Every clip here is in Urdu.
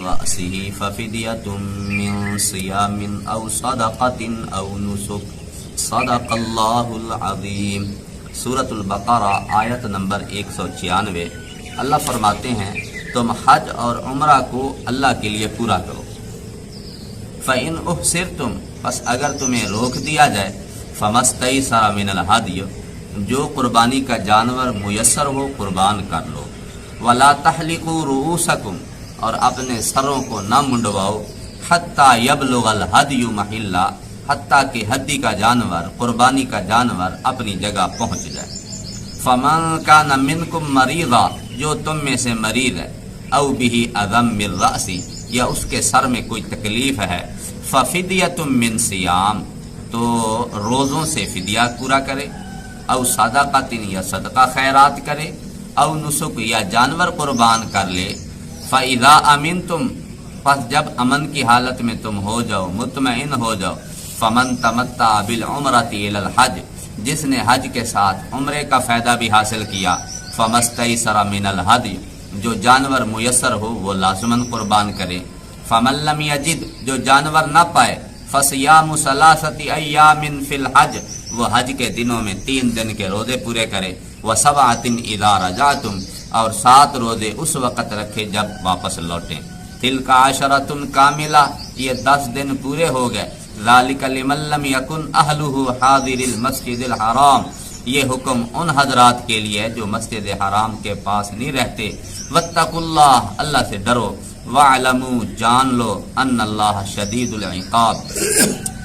رأسه ففدية من صيام أو صدقة أو نسك صدق اللہ العظیم۔ سورۃ البقرہ آیت نمبر 196۔ اللہ فرماتے ہیں تم حج اور عمرہ کو اللہ کے لیے پورا کرو۔ فَإِنْ أُحْصِرْتُمْ، پس اگر تمہیں روک دیا جائے، فَمَسْتَيْسَرَ مِنَ الْهَدْيِ، جو قربانی کا جانور میسر ہو قربان کر لو۔ وَلَا تَحْلِقُوا رُؤُوسَكُمْ، اور اپنے سروں کو نہ منڈواؤ، حَتَّى يَبْلُغَ الْهَدْيُ مَحِلَّهُ، حتیٰ کہ ہدی کا جانور، قربانی کا جانور اپنی جگہ پہنچ جائے۔ فَمَنْ كَانَ مِنْكُمْ مَرِيضًا، جو تم میں سے مریض ہے، او بِهِ أَذًى مِّن رَأْسِهِ، یا اس کے سر میں کوئی تکلیف ہے، فَفِدْيَةٌ مِّن صِيَامٍ، تو روزوں سے فدیہ پورا کرے، او صدقۃ، یا صدقہ خیرات کرے، او نسک، یا جانور قربان کر لے۔ فَإِذَا أَمِنْتُمْ، پس جب امن کی حالت میں تم ہو جاؤ، مطمئن ہو جاؤ، فمن تمتع بالعمرۃ الی الحج، جس نے حج کے ساتھ عمرے کا فائدہ بھی حاصل کیا، فمستیسر من الہدی، جو جانور میسر ہو وہ لازماً قربان کرے۔ فمن لم یجد، جو جانور نہ پائے، فصیام ثلاثۃ ایام فی الحج، وہ حج کے دنوں میں 3 دن کے روزے پورے کرے۔ وسبعۃ اذا رجعتم، اور 7 روزے اس وقت رکھے جب واپس لوٹیں۔ تلک عشرۃ کاملہ، یہ 10 دن پورے ہو گئے۔ ذالک لمن لم یکن اہلہ حاضر المسجد الحرام، یہ حکم ان حضرات کے لیے جو مسجد حرام کے پاس نہیں رہتے۔ واتقوا اللہ، اللہ سے ڈرو۔ واعلموا، جان لو، ان اللہ شدید العقاب،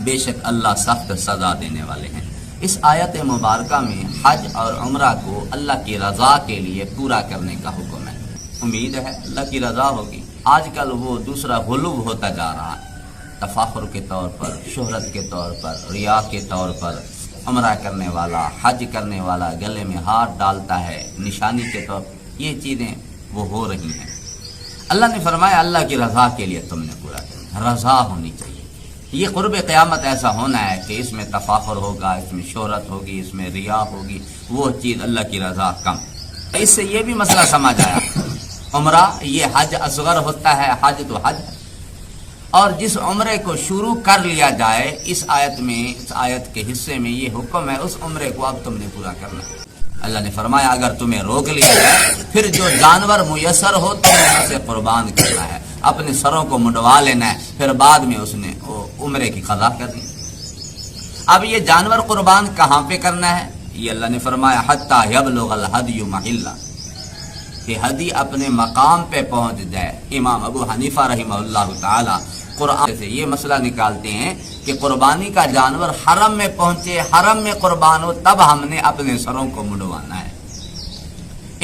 بے شک اللہ سخت سزا دینے والے ہیں۔ اس آیت مبارکہ میں حج اور عمرہ کو اللہ کی رضا کے لیے پورا کرنے کا حکم ہے۔ امید ہے اللہ کی رضا ہوگی۔ آج کل وہ دوسرا غلو ہوتا جا رہا ہے، تفاخر کے طور پر، شہرت کے طور پر، ریا کے طور پر عمرہ کرنے والا، حج کرنے والا گلے میں ہاتھ ڈالتا ہے نشانی کے طور پر، یہ چیزیں وہ ہو رہی ہیں۔ اللہ نے فرمایا اللہ کی رضا کے لیے تم نے پورا کرنا، رضا ہونی چاہیے۔ یہ قرب قیامت ایسا ہونا ہے کہ اس میں تفاخر ہوگا، اس میں شہرت ہوگی، اس میں ریا ہوگی، وہ چیز اللہ کی رضا کم۔ اس سے یہ بھی مسئلہ سمجھ آیا، عمرہ یہ حج اصغر ہوتا ہے، حج تو حج ہے، اور جس عمرے کو شروع کر لیا جائے، اس آیت میں، اس آیت کے حصے میں یہ حکم ہے اس عمرے کو اب تم نے پورا کرنا ہے۔ اللہ نے فرمایا اگر تمہیں روک لیا جائے، پھر جو جانور میسر ہو تم نے اسے قربان کرنا ہے، اپنے سروں کو منڈوا لینا ہے، پھر بعد میں اس نے عمرے کی قضا کرنی۔ اب یہ جانور قربان کہاں پہ کرنا ہے؟ یہ اللہ نے فرمایا حتی یبلغ الہدی محلہ، کہ ہدی اپنے مقام پہ پہنچ جائے۔ امام ابو حنیفہ رحمہ اللہ تعالی قرآن سے یہ مسئلہ نکالتے ہیں کہ قربانی کا جانور حرم میں پہنچے، حرم میں قربان ہو، تب ہم نے اپنے سروں کو منڈوانا ہے۔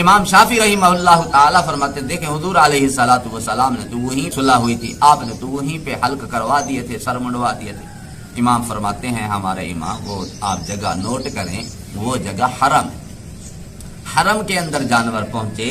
امام شافعی رحمہ اللہ تعالی فرماتے ہیں دیکھیں حضور علیہ الصلوۃ والسلام نے تو وہیں صلح ہوئی تھی، آپ نے تو وہیں پہ حلق کروا دیے تھے، سر منڈوا دیے تھے۔ امام فرماتے ہیں ہمارے امام، وہ آپ جگہ نوٹ کریں، وہ جگہ حرم ہے۔ حرم کے اندر جانور پہنچے،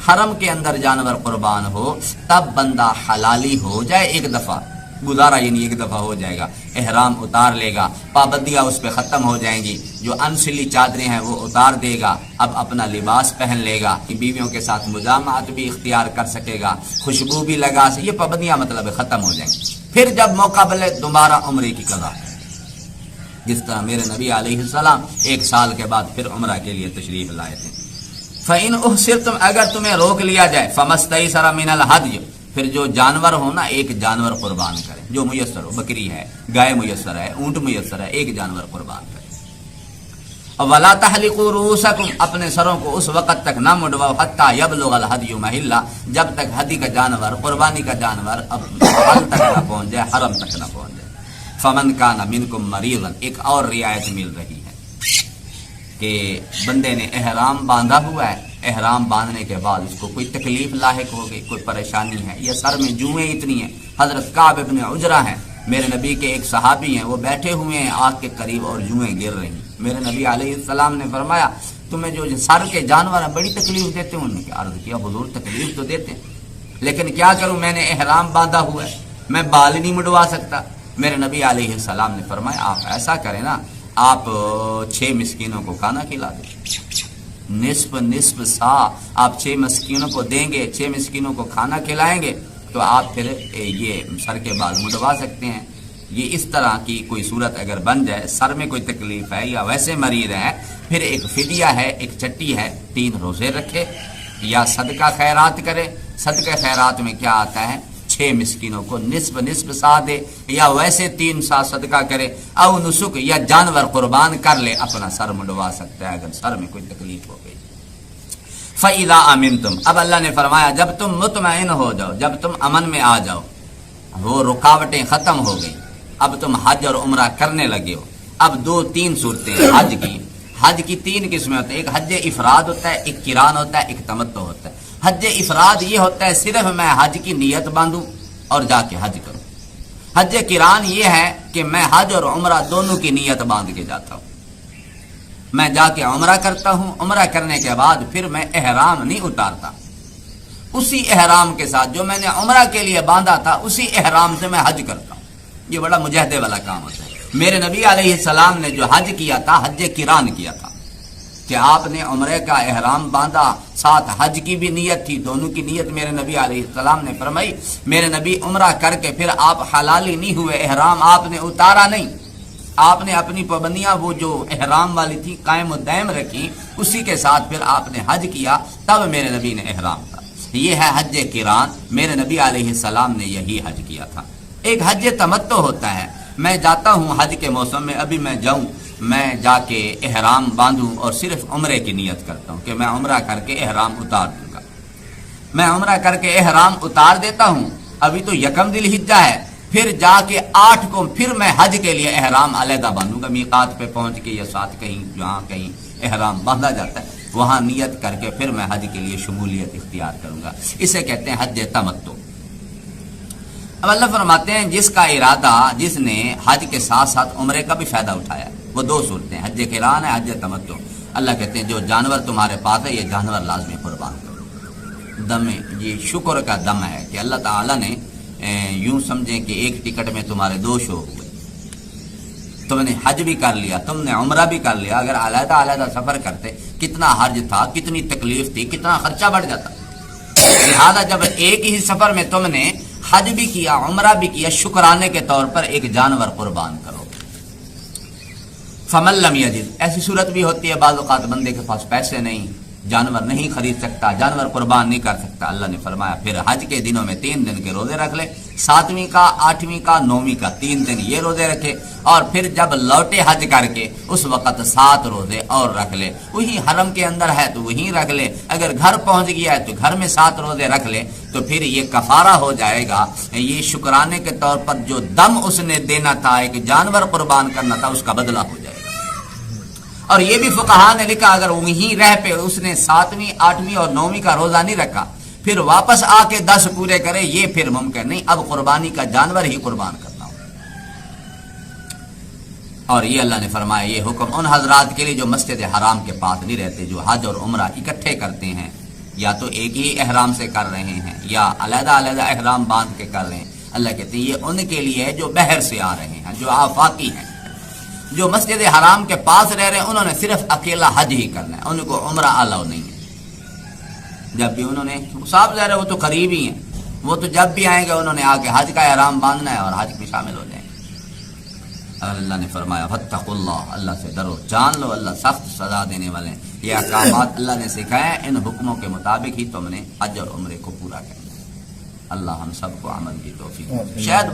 حرم کے اندر جانور قربان ہو، تب بندہ حلالی ہو جائے، ایک دفعہ گزارا یعنی ایک دفعہ ہو جائے گا، احرام اتار لے گا، پابندیاں اس پہ ختم ہو جائیں گی، جو انسلی چادریں ہیں وہ اتار دے گا، اب اپنا لباس پہن لے گا، بیویوں کے ساتھ مجامعت بھی اختیار کر سکے گا، خوشبو بھی لگا سکے، یہ پابندیاں مطلب ختم ہو جائیں گی۔ پھر جب موقع ملے دوبارہ عمرے کی قضا، جس طرح میرے نبی علیہ السلام 1 سال کے بعد پھر عمرہ کے لیے تشریف لائے تھے۔ فَإِنْ أُحْصِرْتُمْ، اگر تمہیں روک لیا جائے، فَمَسْتَيْسَرَ مِنَ الْهَدْيِ، پھر جو جانور ہو نا ایک جانور قربان کرے، جو میسر ہو، بکری ہے، گائے میسر ہے، اونٹ میسر ہے، ایک جانور قربان کرے۔ وَلَا تَحْلِقُوا رُؤُوسَكُمْ، اپنے سروں کو اس وقت تک نہ منڈواؤ، حَتَّى يَبْلُغَ الْهَدْيُ مَحِلَّهُ، جب تک ہدی کا جانور، قربانی کا جانور اب حل تک نہ پہنچ جائے، حرم تک نہ پہنچ جائے۔ فَمَنْ كَانَ مِنْكُمْ مَرِيضًا، ایک اور رعایت مل رہی ہے کہ بندے نے احرام باندھا ہوا ہے، احرام باندھنے کے بعد اس کو کوئی تکلیف لاحق ہو گئی، کوئی پریشانی ہے، یا سر میں جوئیں اتنی ہیں۔ حضرت کعب ابن عجرہ ہیں، میرے نبی کے ایک صحابی ہیں، وہ بیٹھے ہوئے ہیں آنکھ کے قریب اور جوئیں گر رہی ہیں۔ میرے نبی علیہ السلام نے فرمایا تمہیں جو سر کے جانور ہیں بڑی تکلیف دیتے ہیں؟ انہوں نے عرض کیا حضور تکلیف تو دیتے ہیں، لیکن کیا کروں، میں نے احرام باندھا ہوا ہے، میں بال نہیں مڈوا سکتا۔ میرے نبی علیہ السلام نے فرمایا آپ ایسا کریں نا، آپ 6 مسکینوں کو کھانا کھلا دیں، نصف سا آپ 6 مسکینوں کو دیں گے، 6 مسکینوں کو کھانا کھلائیں گے، تو آپ پھر یہ سر کے بال مڈوا سکتے ہیں۔ یہ اس طرح کی کوئی صورت اگر بن جائے، سر میں کوئی تکلیف ہے یا ویسے مریض ہے، پھر ایک فدیہ ہے، ایک چٹی ہے، 3 روزے رکھے یا صدقہ خیرات کرے۔ صدقہ خیرات میں کیا آتا ہے؟ 6 مسکینوں کو نصف سا دے، یا ویسے 3 سا صدقہ کرے، او نسک یا جانور قربان کر لے، اپنا سر مڈوا سکتا ہے اگر سر میں کوئی تکلیف ہو گئی۔ فَإِذَا أَمِنْتُمْ، اب اللہ نے فرمایا جب تم مطمئن ہو جاؤ، جب تم امن میں آ جاؤ، وہ رکاوٹیں ختم ہو گئی، اب تم حج اور عمرہ کرنے لگے ہو۔ اب 2-3 صورتیں حج کی 3 قسمیں ہوتے ہیں، ایک حج افراد ہوتا ہے، ایک قران ہوتا ہے، ایک تمتع ہوتا ہے۔ حج افراد یہ ہوتا ہے صرف میں حج کی نیت باندھوں اور جا کے حج کروں۔ حج قران یہ ہے کہ میں حج اور عمرہ دونوں کی نیت باندھ کے جاتا ہوں، میں جا کے عمرہ کرتا ہوں، عمرہ کرنے کے بعد پھر میں احرام نہیں اتارتا، اسی احرام کے ساتھ جو میں نے عمرہ کے لیے باندھا تھا اسی احرام سے میں حج کرتا ہوں۔ یہ بڑا مجاہدے والا کام ہوتا ہے۔ میرے نبی علیہ السلام نے جو حج کیا تھا، حج قران کیا تھا کہ آپ نے عمرے کا احرام باندھا، ساتھ حج کی بھی نیت تھی، دونوں کی نیت میرے نبی علیہ السلام نے فرمائی۔ میرے نبی عمرہ کر کے پھر آپ حلالی نہیں ہوئے، احرام آپ نے اتارا نہیں، آپ نے اپنی پابندیاں وہ جو احرام والی تھی قائم و دائم رکھی، اسی کے ساتھ پھر آپ نے حج کیا، تب میرے نبی نے احرام تھا۔ یہ ہے حج قران، میرے نبی علیہ السلام نے یہی حج کیا تھا۔ ایک حج تمتع ہوتا ہے، میں جاتا ہوں حج کے موسم میں، ابھی میں جاؤں، میں جا کے احرام باندھوں اور صرف عمرے کی نیت کرتا ہوں کہ میں عمرہ کر کے احرام اتار دوں گا۔ میں عمرہ کر کے احرام اتار دیتا ہوں، ابھی تو 1 ذی الحجہ ہے، پھر جا کے 8 کو پھر میں حج کے لیے احرام علیحدہ باندھوں گا، میقات پہ پہنچ کے یا ساتھ کہیں جہاں کہیں احرام باندھا جاتا ہے وہاں نیت کر کے پھر میں حج کے لیے شمولیت اختیار کروں گا۔ اسے کہتے ہیں حج تمتع۔ اب اللہ فرماتے ہیں جس کا ارادہ، جس نے حج کے ساتھ ساتھ عمرے کا بھی فائدہ اٹھایا، وہ 2 صورتیں، حج قران ہے، حج تمتع۔ اللہ کہتے ہیں جو جانور تمہارے پاس ہے یہ جانور لازمی قربان کرو۔ دم، یہ شکر کا دم ہے کہ اللہ تعالیٰ نے یوں سمجھیں کہ ایک ٹکٹ میں تمہارے 2 شو ہوئے، تم نے حج بھی کر لیا، تم نے عمرہ بھی کر لیا۔ اگر علیحدہ علیحدہ سفر کرتے کتنا حرج تھا، کتنی تکلیف تھی، کتنا خرچہ بڑھ جاتا۔ لہذا جب ایک ہی سفر میں تم نے حج بھی کیا، عمرہ بھی کیا، شکرانے کے طور پر ایک جانور قربان کرو۔ فمن لم یجد، ایسی صورت بھی ہوتی ہے بعض اوقات بندے کے پاس پیسے نہیں، جانور نہیں خرید سکتا، جانور قربان نہیں کر سکتا۔ اللہ نے فرمایا پھر حج کے دنوں میں 3 دن کے روزے رکھ لے، 7ویں کا، 8ویں کا، 9ویں کا، 3 دن یہ روزے رکھے، اور پھر جب لوٹے حج کر کے اس وقت 7 روزے اور رکھ لے۔ وہی حرم کے اندر ہے تو وہیں رکھ لے، اگر گھر پہنچ گیا ہے تو گھر میں 7 روزے رکھ لے، تو پھر یہ کفارہ ہو جائے گا۔ یہ شکرانے کے طور پر جو دم اس نے دینا تھا، ایک جانور قربان کرنا تھا، اس کا بدلہ ہو جائے گا۔ اور یہ بھی فقہا نے لکھا اگر وہیں رہ پہ اس نے 7ویں، 8ویں اور 9ویں کا روزہ نہیں رکھا، پھر واپس آ کے 10 پورے کرے، یہ پھر ممکن نہیں، اب قربانی کا جانور ہی قربان کرنا ہو۔ اور یہ اللہ نے فرمایا یہ حکم ان حضرات کے لیے جو مسجد حرام کے پاس نہیں رہتے، جو حج اور عمرہ اکٹھے کرتے ہیں، یا تو ایک ہی احرام سے کر رہے ہیں یا علیحدہ علیحدہ احرام باندھ کے کر رہے ہیں۔ اللہ کہتے ہیں یہ ان کے لیے ہے جو بحر سے آ رہے ہیں، جو آفاقی ہیں۔ جو مسجد حرام کے پاس رہ رہے ہیں انہوں نے صرف اکیلا حج ہی کرنا ہے، ان کو عمرہ الاؤ نہیں ہے۔ جب بھی انہوں نے صاحب ظاہر ہے وہ تو قریب ہی ہیں، وہ تو جب بھی آئیں گے انہوں نے آ کے حج کا احرام باندھنا ہے اور حج میں شامل ہو جائیں گے۔ اللہ نے فرمایا فاتقوا اللہ، اللہ سے ڈرو، جان لو اللہ سخت سزا دینے والے ہیں۔ یہ احکامات اللہ نے سکھائے، ان حکموں کے مطابق ہی تم نے حج اور عمرے کو پورا کرنا ہے۔ اللہ ہم سب کو عمل کی توفیق۔ شاید